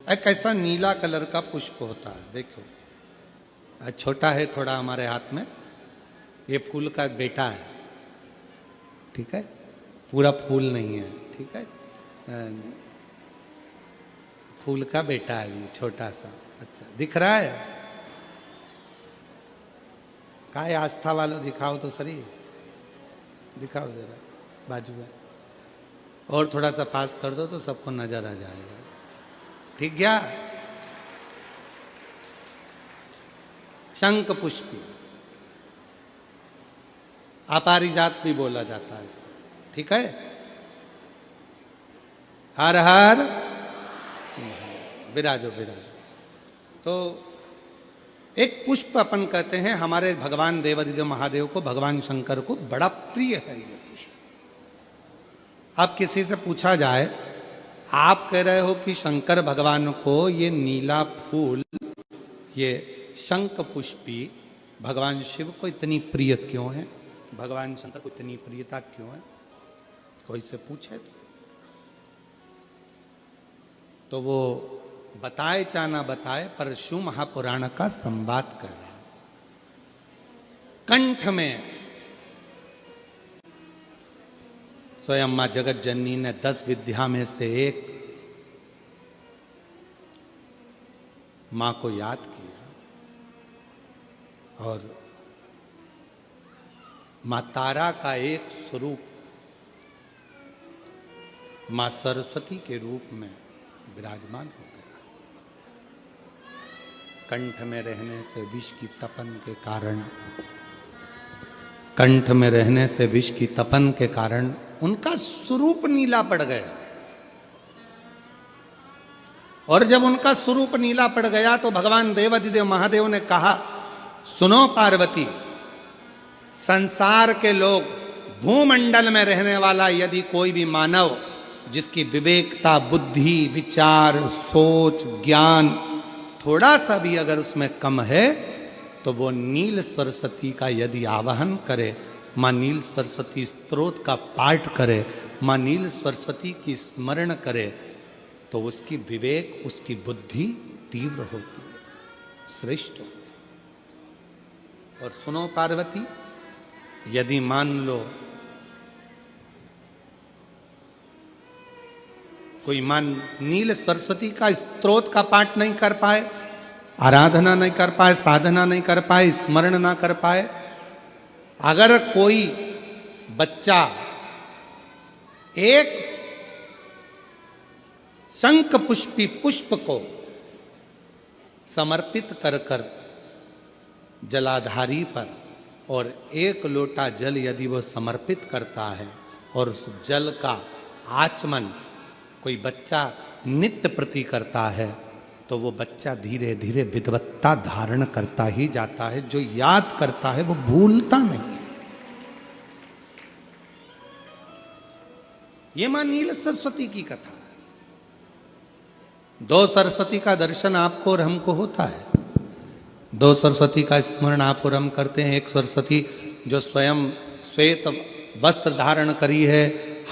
एक ऐसा नीला कलर का पुष्प होता है, देखो आज छोटा है थोड़ा हमारे हाथ में, ये फूल का बेटा है, ठीक है, पूरा फूल नहीं है, ठीक है, फूल का बेटा है ये छोटा सा। अच्छा दिख रहा है? काय आस्था वालों दिखाओ तो सही, दिखाओ जरा बाजू में, और थोड़ा सा पास कर दो तो सबको नजर आ जाएगा, ठीक गया? शंख पुष्पी, अपारिजात भी बोला जाता है इसको, ठीक है। हर हर विराजो विराजो। तो एक पुष्प अपन कहते हैं हमारे भगवान देवादिदेव महादेव को, भगवान शंकर को बड़ा प्रिय है ये पुष्प। अब किसी से पूछा जाए, आप कह रहे हो कि शंकर भगवान को ये नीला फूल, ये शंख पुष्पी भगवान शिव को इतनी प्रिय क्यों है, भगवान शंकर को इतनी प्रियता क्यों है, कोई से पूछे तो वो बताए चाहे ना बताए पर शिव महापुराण का संवाद कर रहे हैं। कंठ में स्वयं मां जगत जननी ने 10 विद्या में से एक मां को याद किया, और मां तारा का एक स्वरूप मां सरस्वती के रूप में विराजमान हो गया। कंठ में रहने से विष की तपन के कारण, कंठ में रहने से विष की तपन के कारण उनका स्वरूप नीला पड़ गया, और जब उनका स्वरूप नीला पड़ गया तो भगवान देवादिदेव महादेव ने कहा, सुनो पार्वती, संसार के लोग, भूमंडल में रहने वाला यदि कोई भी मानव जिसकी विवेकता, बुद्धि, विचार, सोच, ज्ञान थोड़ा सा भी अगर उसमें कम है तो वो नील सरस्वती का यदि आवाहन करे, मां नील सरस्वती स्तोत्र का पाठ करे, मां नील सरस्वती की स्मरण करे, तो उसकी विवेक, उसकी बुद्धि तीव्र होती है, श्रेष्ठ होती है। और सुनो पार्वती, यदि मान लो कोई मान नील सरस्वती का स्तोत्र का पाठ नहीं कर पाए, आराधना नहीं कर पाए, साधना नहीं कर पाए, स्मरण ना कर पाए, अगर कोई बच्चा एक शंख पुष्पी पुष्प को समर्पित कर कर जलाधारी पर, और 1 लोटा जल यदि वो समर्पित करता है और उस जल का आचमन कोई बच्चा नित्य प्रति करता है, तो वो बच्चा धीरे धीरे विद्वत्ता धारण करता ही जाता है। जो याद करता है वो भूलता नहीं। ये मां नील सरस्वती की कथा है। 2 सरस्वती का दर्शन आपको और हमको होता है, 2 सरस्वती का स्मरण आप और हम करते हैं। एक सरस्वती जो स्वयं श्वेत वस्त्र धारण करी है,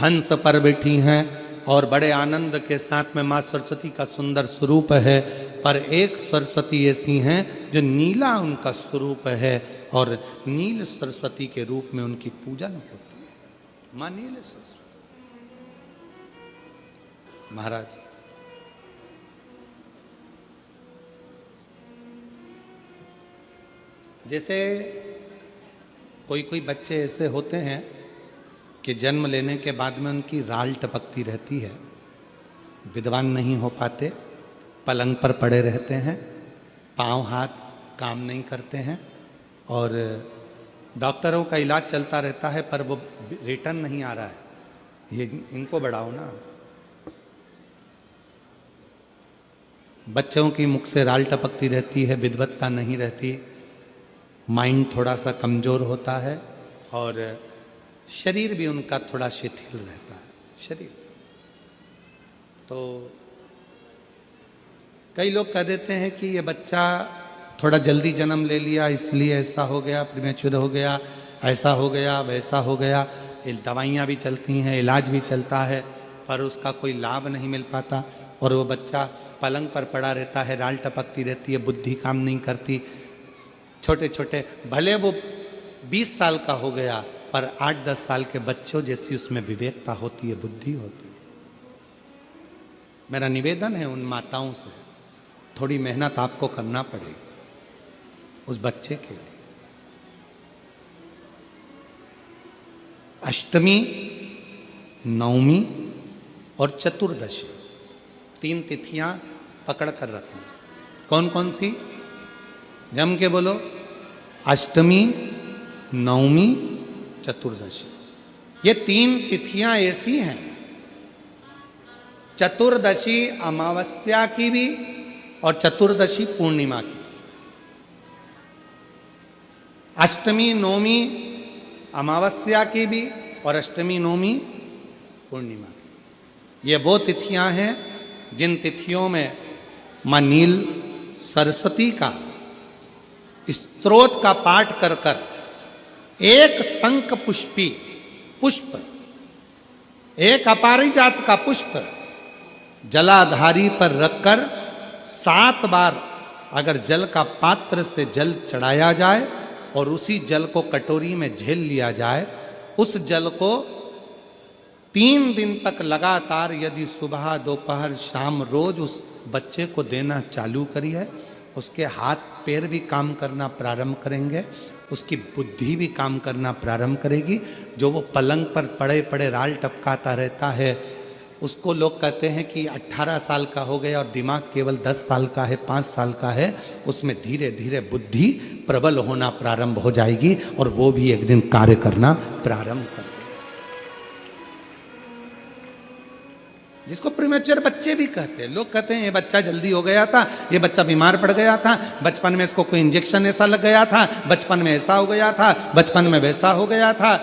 हंस पर बैठी हैं और बड़े आनंद के साथ में मां सरस्वती का सुंदर स्वरूप है, पर एक सरस्वती ऐसी हैं जो नीला उनका स्वरूप है, और नील सरस्वती के रूप में उनकी पूजन होती है। मां नील सरस्वती। महाराज जैसे कोई कोई बच्चे ऐसे होते हैं कि जन्म लेने के बाद में उनकी राल टपकती रहती है, विद्वान नहीं हो पाते, पलंग पर पड़े रहते हैं, पांव हाथ काम नहीं करते हैं, और डॉक्टरों का इलाज चलता रहता है पर वो रिटर्न नहीं आ रहा है। ये इनको बढ़ाओ ना। बच्चों की मुख से राल टपकती रहती है, विद्वत्ता नहीं रहती, माइंड थोड़ा सा कमजोर होता है, और शरीर भी उनका थोड़ा शिथिल रहता है शरीर। तो कई लोग कह देते हैं कि ये बच्चा थोड़ा जल्दी जन्म ले लिया इसलिए ऐसा हो गया, प्रीमेच्योर हो गया, ऐसा हो गया, वैसा हो गया। दवाइयाँ भी चलती हैं, इलाज भी चलता है, पर उसका कोई लाभ नहीं मिल पाता, और वो बच्चा पलंग पर पड़ा रहता है, राल टपकती रहती है, बुद्धि काम नहीं करती। छोटे छोटे भले वो 20 साल का हो गया, पर 8-10 साल के बच्चों जैसी उसमें विवेकता होती है, बुद्धि होती है। मेरा निवेदन है उन माताओं से, थोड़ी मेहनत आपको करना पड़ेगी उस बच्चे के लिए। अष्टमी, नवमी और चतुर्दशी 3 तिथियां पकड़ कर रखना। कौन कौन सी? जम के बोलो। अष्टमी, नवमी, चतुर्दशी। ये 3 तिथियां ऐसी हैं, चतुर्दशी अमावस्या की भी और चतुर्दशी पूर्णिमा की। अष्टमी नवमी अमावस्या की भी और अष्टमी नवमी पूर्णिमा की। ये वो तिथियां हैं जिन तिथियों में मां नील सरस्वती का स्तोत्र का पाठ कर कर एक शंख पुष्पी पुष्प, एक अपारिजात का पुष्प जलाधारी पर रखकर 7 बार अगर जल का पात्र से जल चढ़ाया जाए और उसी जल को कटोरी में झेल लिया जाए, उस जल को 3 दिन तक लगातार यदि सुबह दोपहर शाम रोज उस बच्चे को देना चालू करिए, उसके हाथ पैर भी काम करना प्रारंभ करेंगे, उसकी बुद्धि भी काम करना प्रारंभ करेगी। जो वो पलंग पर पड़े पड़े राल टपकाता रहता है, उसको लोग कहते हैं कि 18 साल का हो गया और दिमाग केवल 10 साल का है, 5 साल का है, उसमें धीरे धीरे बुद्धि प्रबल होना प्रारंभ हो जाएगी और वो भी एक दिन कार्य करना प्रारंभ कर देगा। जिसको प्रीमेच्योर बच्चे भी कहते हैं। लोग कहते हैं ये बच्चा जल्दी हो गया था, ये बच्चा बीमार पड़ गया था, बचपन में इसको कोई इंजेक्शन ऐसा लग गया था, बचपन में ऐसा हो गया था, बचपन में वैसा हो गया था,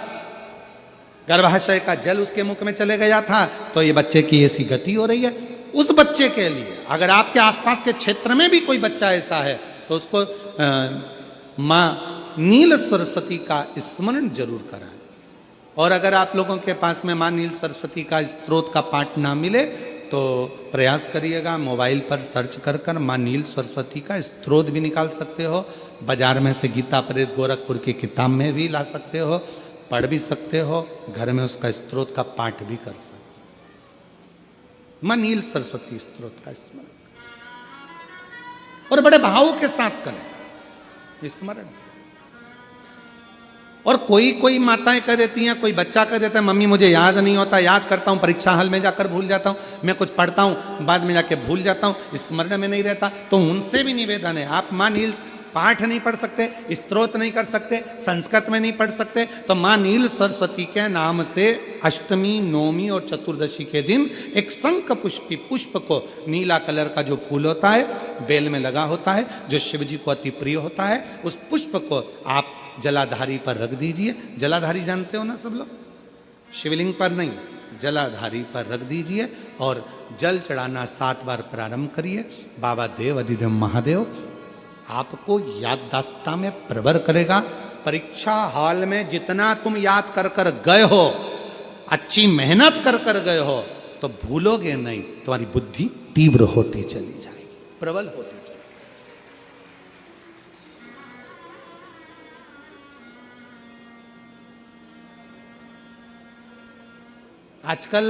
गर्भाशय का जल उसके मुख में चले गया था, तो ये बच्चे की ऐसी गति हो रही है। उस बच्चे के लिए अगर आपके आसपास के क्षेत्र में भी कोई बच्चा ऐसा है तो उसको मां नील सरस्वती का स्मरण जरूर कराएं। और अगर आप लोगों के पास में मां नील सरस्वती का स्तोत्र का पाठ ना मिले तो प्रयास करिएगा, मोबाइल पर सर्च कर कर मां नील सरस्वती का स्तोत्र भी निकाल सकते हो। बाजार में से गीता प्रेस गोरखपुर की किताब में भी ला सकते हो, पढ़ भी सकते हो, घर में उसका स्तोत्र का पाठ भी कर सकते हो। मां नील सरस्वती स्तोत्र का स्मरण और बड़े भाव के साथ करें स्मरण। और कोई माताएं कह देती हैं, कोई बच्चा कह देता है मम्मी मुझे याद नहीं होता, याद करता हूं परीक्षा हॉल में जाकर भूल जाता हूं, मैं कुछ पढ़ता हूं बाद में जाके भूल जाता हूं, स्मरण में नहीं रहता। तो उनसे भी निवेदन है, आप मां नील पाठ नहीं पढ़ सकते, स्तोत्र नहीं कर सकते, संस्कृत में नहीं पढ़ सकते, तो मां नील सरस्वती के नाम से अष्टमी नवमी और चतुर्दशी के दिन एक शंख पुष्पी पुष्प को, नीला कलर का जो फूल होता है बेल में लगा होता है, जो शिव जी को अति प्रिय होता है, उस पुष्प को आप जलाधारी पर रख दीजिए। जलाधारी जानते हो ना सब लोग, शिवलिंग पर नहीं, जलाधारी पर रख दीजिए और जल चढ़ाना 7 बार प्रारंभ करिए। बाबा देव अधिदेव महादेव आपको याददाश्ता में प्रवर करेगा। परीक्षा हॉल में जितना तुम याद कर कर गए हो, अच्छी मेहनत कर कर गए हो, तो भूलोगे नहीं, तुम्हारी बुद्धि तीव्र होती चली जाएगी, प्रबल होती चली। आजकल